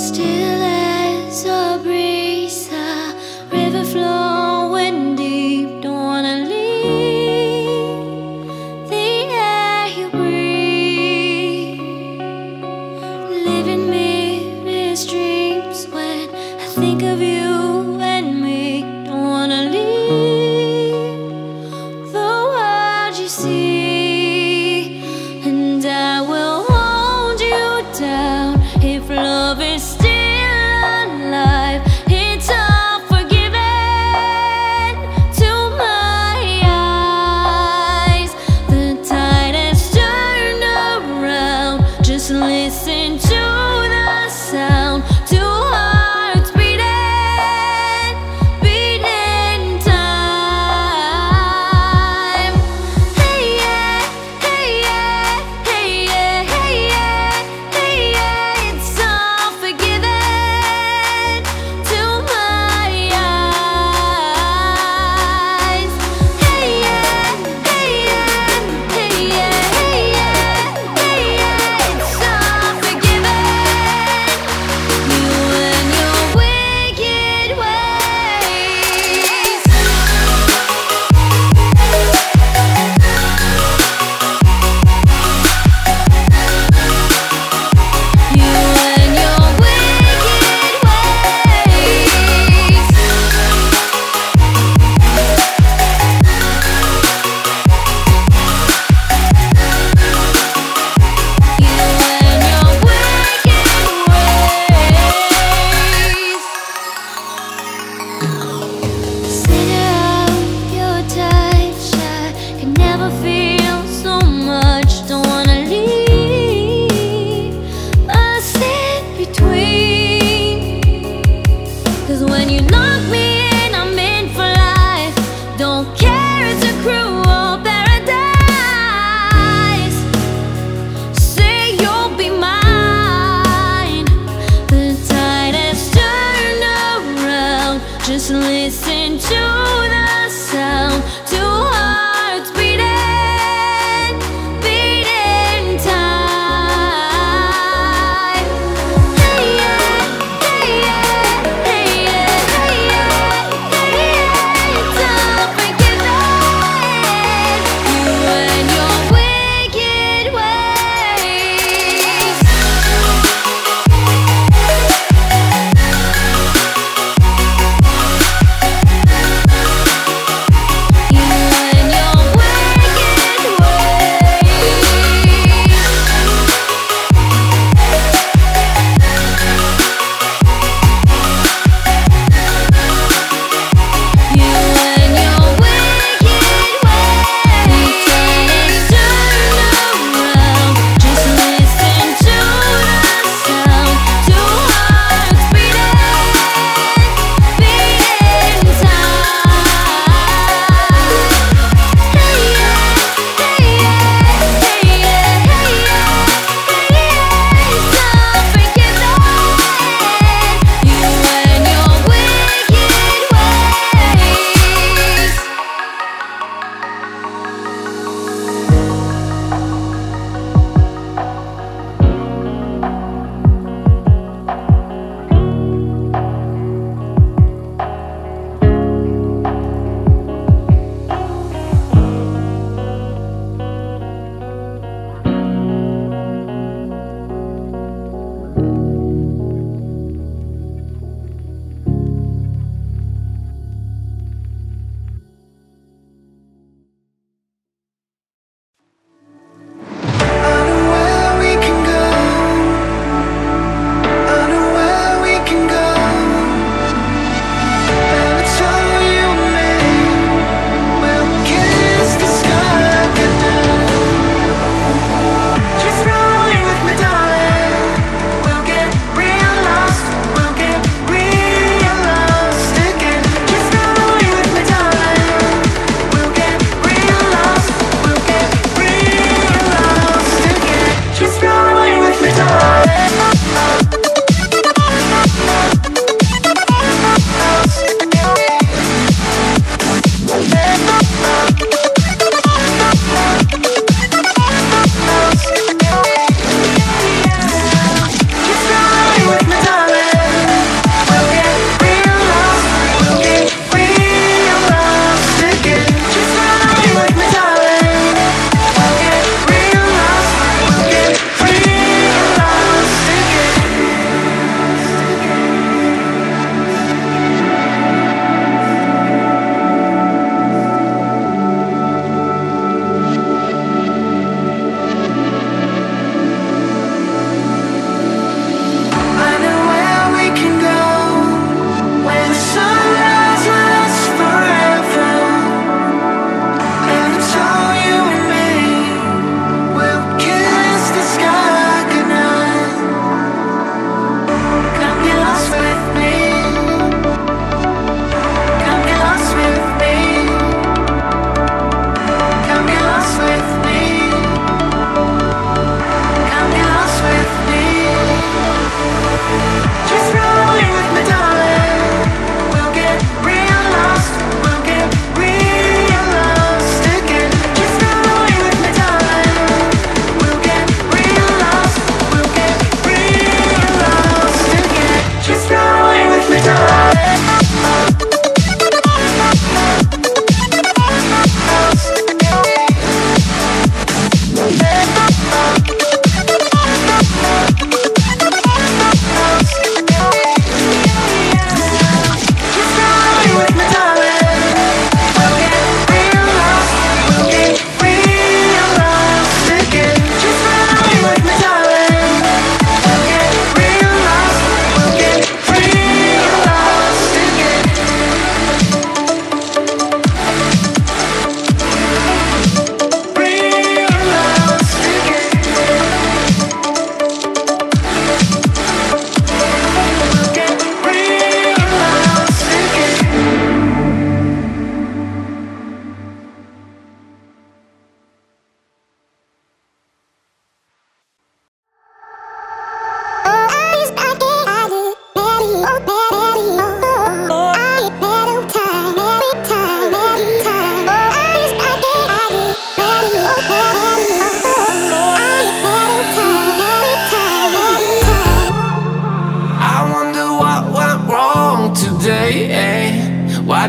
Still as a breeze, a river flowing deep. Don't wanna leave the air you breathe. Living mirrors dreams when I think of you and me. Don't wanna leave the world you see, and I will hold you down if love is still alive.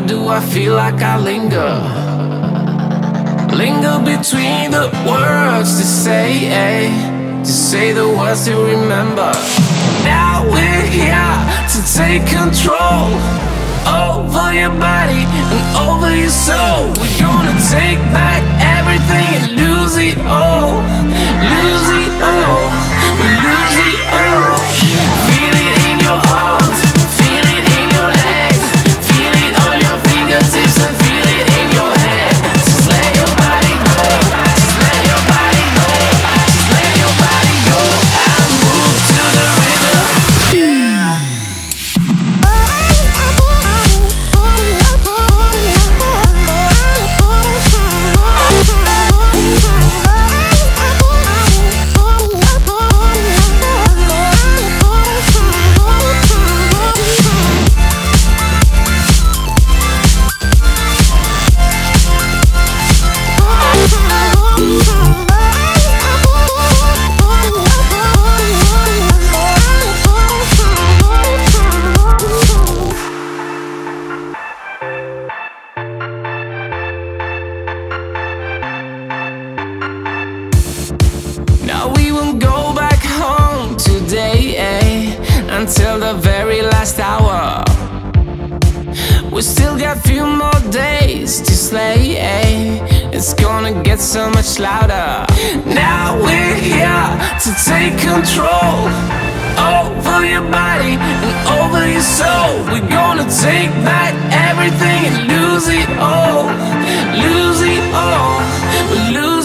do I feel like I linger? Linger between the words to say the words to remember. Now we're here to take control over your body and over your soul. We're gonna take back everything and lose it all. Lose it all. Lose it all. Feel it in your arms, feel it in your legs, feel it on your fingertips and feel it in your head. Just let your body go, just let your body go, just let your body go and move to the rhythm. Yeah. Now we won't go back home today, until the very last hour. We still got few more days to slay, it's gonna get so much louder. Now we're here to take control over your body and over your soul. We're gonna take back everything and lose it all. Lose it all. Lose